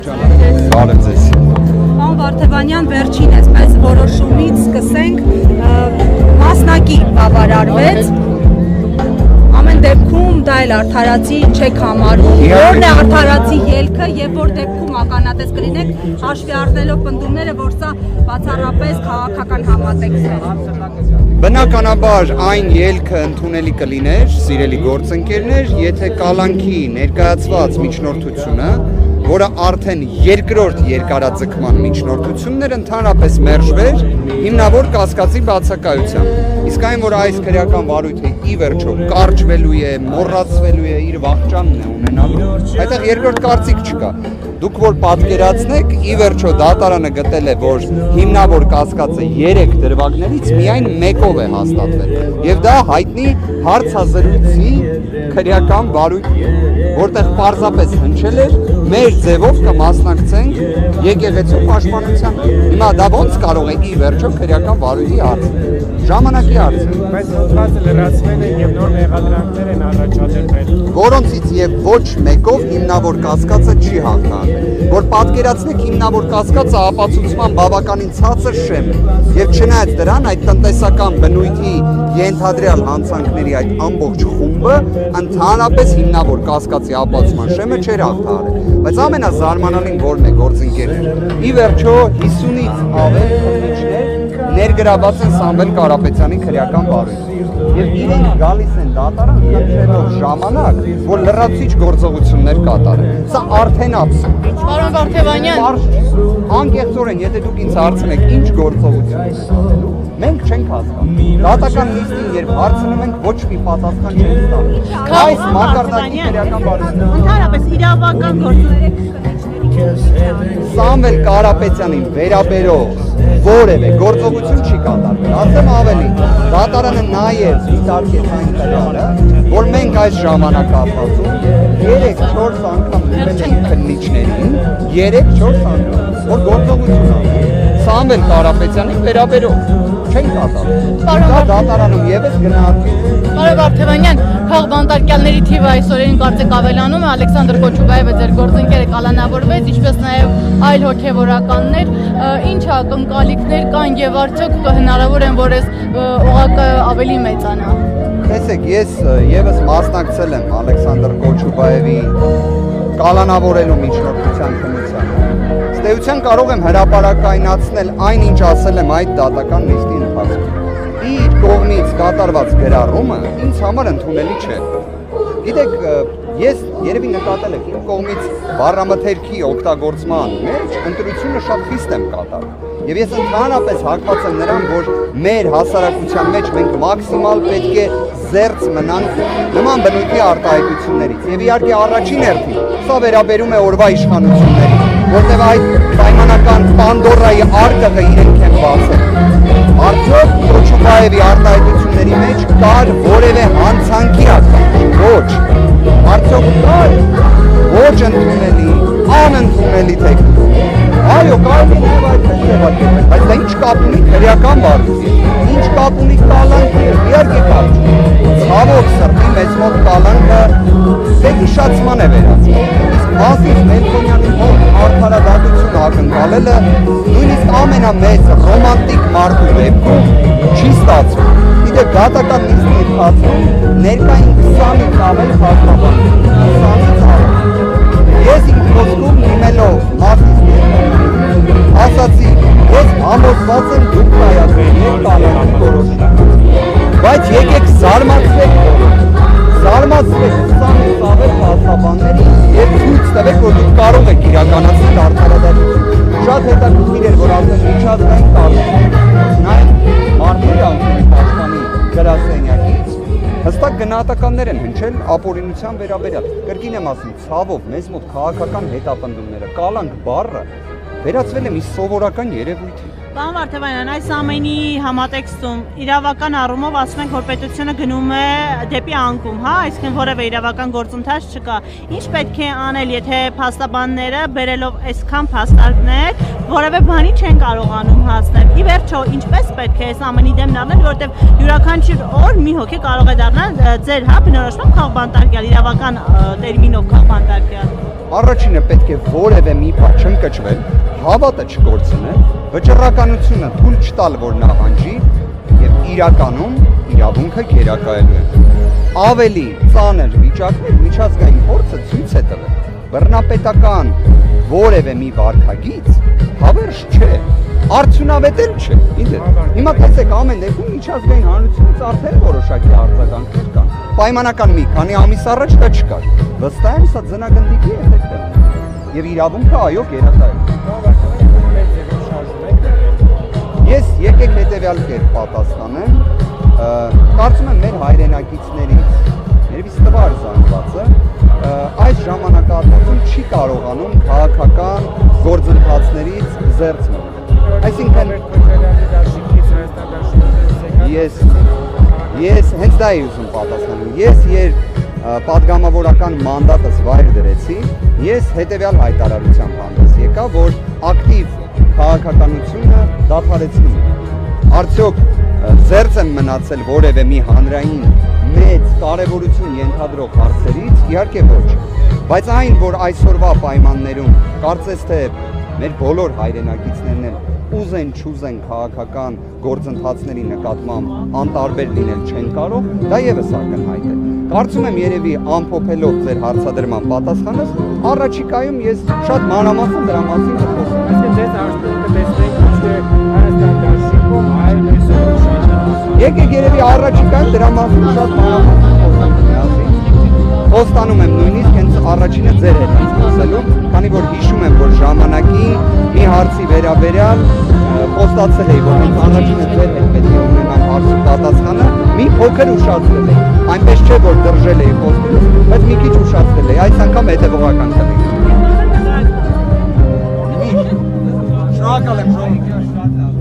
Բարև ձեզ։ Պարոն Վարդևանյան, վերջին այսպես որոշումից սկսենք, մասնակի բավարարվեց, ամեն դեպքում դա էլ արդարացի չեք համարում, որն է արդարացի ելքը եւ որ դեպքում ականատես կլինեք, հաշվի առնելով պնդումները, որ սա բացառապես քաղաքական համատեքստ է։ Բնականաբար այն ելքը ընդունելի կլիներ, սիրելի գործընկերներ, եթե կալանքի ներկայացված միջնորդությունը, որը արդեն երկրորդ երկարաձգման միջնորդությունն էր, ընդհանրապես մերժվեր հիմնավոր կասկածի բացակայությամբ։ Իսկ այն, որ այս քրեական վարույթը ի վերջո կարճվելու է, մոռացվելու է, իր վախճանն է ունենալու, այդտեղ երկրորդ կարծիք չկա։ Դուք որ պատկերացնեք, ի վերջո դատարանը գտել է, որ հիմնավոր կասկածը 3 դրվագներից միայն մեկով է հաստատվել։ Եվ դա հայտնի հարցազրույցի քրեական վարույթ է, որտեղ պարզապես հնչել էր մեր ձևով կմասնակցենք եկեղեցու պաշտպանության։ Հիմա դա ոնց կարող է ի վերջո քրեական վարույթի հարց։ Ժամանակի հարց է։ Բայց հոդվածը լրացվել է եւ նոր մեղադրանքներ են առաջադրվել, որոնցից եւ ոչ մեկով հիմնավոր կասկածը չի հաղթահարվել։ Որ պատկերացնեք հիմնավոր կասկածը ապացուցման բավականին ցածր շեմ է։ Եվ չնայած դրան այդ տնտեսական բնույթի ենթադրյալ հանցանքների այդ ամբողջ խումբը ընդհանրապես հիմնավոր կասկածի ապացուցման շեմը չէր հաղթահարել։ Բայց ամենազարմանալին որն է գործընկերներ։ Ի վերջո 50-ից ավել քննիչներ ներգրաված են Սամվել Կարապետյանի քրեական վարույթում։ Եվ իրենք գալիս են դատարան խնդրելով ժամանակ, որ լրացուցիչ գործողություններ կատարեն։ Սա արդեն աբսուրդ է։ Պարոն Վարդևանյան, անկեղծորեն, եթե դուք ինձ հարցնեք ինչ գործողություն եք կատարելու, մենք չենք հասկանում։ Դատական նիստին երբ հարցնում ենք, ոչ մի պատասխան չենք ստանում։ Այս մակարդակի քրեական վարույթը ընդհանրապես իրավական գործողություններ Սամվել Կարապետյանին վերաբերող որևէ գործողություն չի կատարվել։ Ասեմ ավելի, դատարանը նաև դիտարկեց այն տվյալը, որ մենք այս ժամանակահատվածում 3-4 անգամ լսել ենք քննիչներին, 3-4 անգամ, որ գործողություն անում Սամվել Կարապետյանին վերաբերող չեն կատարել։ Դա դատարանում ևս գնահատվեց։ Պարոն Վարդևանյան, քաղբանտարկյալների թիվը այսօրին կարծեք ավելանում է, Ալեքսանդր Կոչուբաևը ձեր գործընկերը կալանավորվեց, ինչպես նաև այլ հոգևորականներ, ինչ ակնկալիքներ կան եւ արդյոք հնարավոր են, որ այս օղակը ավելի մեծանա։ Տեսեք, ես ևս մասնակցել եմ Ալեքսանդր Կոչուբաևի կալանավորելու միջնորդության քննությանը։ Ըստ էության կարող եմ հրապարակայնացնել այն, ինչ ասել եմ այդ դատական նիստի ընթացքում։ Իր կողմից կատարված գրառումը ինձ համար ընդունելի չէ։ Գիտեք, ես երևի նկատել եք իմ կողմից բառամթերքի օգտագործման մեջ ընտրությունը շատ խիստ եմ կատարում։ Եվ ես ընդհանրապես հակված եմ նրան, որ մեր հասարակության մեջ մենք մաքսիմալ պետք է զերծ մնանք նման բնույթի արտահայտություններից։ Եվ իհարկե առաջին հերթին սա վերաբերում է օրվա իշխանություններին, որտեղ այդ պայմանական Պանդորայի արկղը իրենք են բացել։ Արդյոք Կոչուբաևի արտահայտությունների մեջ կար որևէ հանցանքի ակնարկ։ Ոչ։ Արդյոք կար ոչ ընդունելի, անընդունելի տեքստում։ Այո, կարող է նաև այդպես ձևակերպել, բայց դա ինչ կապ ունի քրեական վարույթի, ինչ կապ ունի կալանքի, իհարկե կապ չունի։ Ցավոք սրտի մեծ մոտ կալանքը զեկիշացման է վերածվել։ Իսկ Մասիս Մելքոնյանի մոտ արդարադատություն ակնկալելը նույնիսկ ամենամեծ ռոմանտիկ մարդու դեպքում չի ստացվում։ Գիտեք, դատական նիստի ընթացքում ներկային 20-ից ավել փաստաբան, 20-ից ավել։ Ես իմ խոսքում դիմելով Մասիս Մելքոնյանին ասացի, ես համոզված եմ դուք կայացնեք կալանքի որոշումը։ Բայց եկեք զարմացվեք, զարմացվեք 20-ից ավել փաստաբանների եւ ցույց տվեք, որ դուք կարող եք իրականացնել արդարադատություն։ Շատ հետաքրքիր էր, որ ասել միջազգային կառույցներ նայեք Մարմարի անկյունի պաշտպանի գրասենյակից հստակ գնահատականներ են հնչել ապօրինության վերաբերյալ։ Կրկին եմ ասում, ցավով մեզ մոտ քաղաքական հետապնդումները, կալանք բառը վերածվել է մի սովորական երևույթի։ Պարոն Վարդևանյան, այս ամենի համատեքստում իրավական առումով ասում ենք, որ պետությունը գնում է դեպի անկում, հա, այսինքն որևէ իրավական գործընթաց չկա։ Ինչ պետք է անել, եթե փաստաբանները բերելով այսքան փաստարկներ, որևէ բանի չեն կարողանում հասնել։ Ի վերջո, ինչպես պետք է այս ամենի դեմն առնել, որովհետև յուրաքանչյուր օր մի հոգի կարող է դառնալ ձեր, հա, բնորոշված քաղբանտարկյալ, իրավական տերմինով քաղբանտարկյալ։ Առաջինը պետք է որևէ մի բան չընկճվել, հավատը չկորցնել, վճռականությունը թույլ չտալ, որ նահանջի եւ իրականում իրավունքը գերակայելու է։ Ավելի ծանր վիճակներ միջազգային փորձը ցույց է տվել, բռնապետական որևէ մի վարքագիծ հավերժ չէ, արդյունավետ էլ չէ։ Հիմա տեսեք, ամեն դեպքում միջազգային հանրությունից արդեն որոշակի արձագանքներ կան։ Պայմանական մի քանի ամիս առաջ դա չկար։ Վստահ եմ, սա ձնագնդիկի էֆեկտ է։ Եվ իրավունքը այո գերակայել։ Ես եկեք հետևյալ կերպ պատասխանեմ, կարծում եմ մեր հայրենակիցներից, ներվից տվար զանգվածը, այս ժամանակահատվածում չի կարողանում քաղաքական գործընթացներից զերծ մնալ։ Այսինքն ես հենց դա էի ուզում պատասխանել։ Ես երբ պատգամավորական մանդատս վայր դրեցի, ես հետևյալ հայտարարությամբ հանդես եկա, որ ակտիվ քաղաքականությունը դադարեցնում է։ Արդյոք զերծ եմ մնացել որևէ մի հանրային մեծ կարևորություն ենթադրող հարցերից, իհարկե ոչ։ Բայց այն, որ այսօրվա պայմաններում կարծես թե մեր բոլոր հայրենակիցներն էլ ուզեն չուզեն քաղաքական գործընթացների նկատմամբ անտարբեր լինել չեն կարող, դա եւս ակնհայտ է։ Կարծում եմ երևի ամփոփելով ձեր հարցադրման պատասխանս, առաջիկայում ես շատ մանրամասն դրա մասին կխոսեմ։ Ձեզ հարցնում կտեսնենք թե Հայաստան դաշինքում այլ Եկեք երևի առաջիկայում դրա մասին շատ մանրամասն խոսենք միասին։ Խոստանում եմ նույնիսկ հենց առաջինը ձեր հետ խոսելու, քանի որ հիշում եմ, որ ժամանակի մի հարցի վերաբերյալ խոստացել էի, որ հենց առաջինը ձեր հետ պետք է ունենամ հարցի պատասխանը, մի փոքր ուշացրել էի։ Այնպես չէ, որ դրժել էի խոսքից, բայց մի քիչ ուշացրել էի, այս անգամ հետևողական կլինի։ Շնորհակալ եմ, ժողովուրդ։